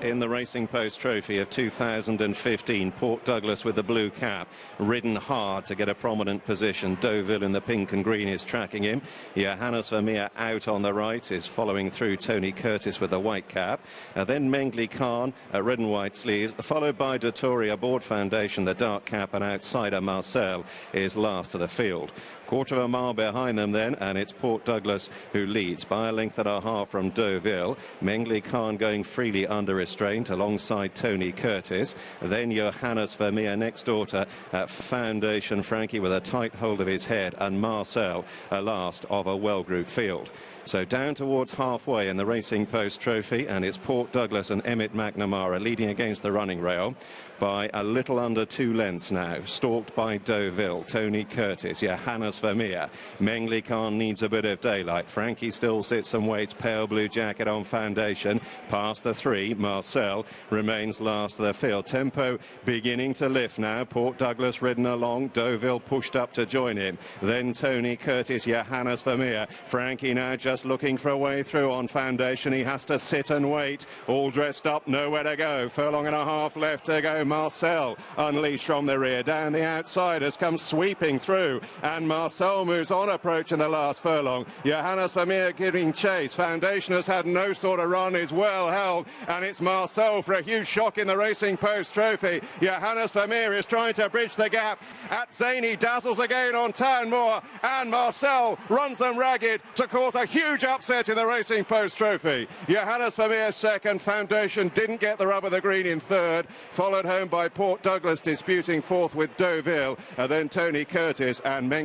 In the Racing Post Trophy of 2015, Port Douglas with the blue cap, ridden hard to get a prominent position. Deauville in the pink and green is tracking him. Johannes Vermeer out on the right is following through Tony Curtis with the white cap. Then Mengli Khan, red and white sleeves, followed by Dottori aboard Foundation, the dark cap, and outsider Marcel is last of the field. Quarter of a mile behind them then, and it's Port Douglas who leads by a length and a half from Deauville. Mengli Khan going freely under restraint alongside Tony Curtis. Then Johannes Vermeer next door to Foundation Frankie with a tight hold of his head, and Marcel last of a well-grouped field. So down towards halfway in the Racing Post Trophy, and it's Port Douglas and Emmett McNamara leading against the running rail by a little under 2 lengths now, stalked by Deauville, Tony Curtis, Johannes Vermeer. Mengli Khan needs a bit of daylight. Frankie still sits and waits, pale blue jacket on Foundation. Past the 3, Marcel remains last of the field. Tempo beginning to lift now. Port Douglas ridden along, Deauville pushed up to join him. Then Tony Curtis, Johannes Vermeer. Frankie now just looking for a way through on Foundation. He has to sit and wait, all dressed up, nowhere to go. Furlong and a half left to go. Marcel unleashed from the rear. Down the outside has come sweeping through, and Marcel moves on, approaching the last furlong. Johannes Vermeer giving chase. Foundation has had no sort of run, is well held, and it's Marcel for a huge shock in the Racing Post Trophy. Johannes Vermeer is trying to bridge the gap. Atzeni dazzles again on Town Moor, and Marcel runs them ragged to cause a huge upset in the Racing Post Trophy. Johannes Vermeer second. Foundation didn't get the rub of the green in third, followed home by Port Douglas disputing fourth with Deauville, and then Tony Curtis and Mengli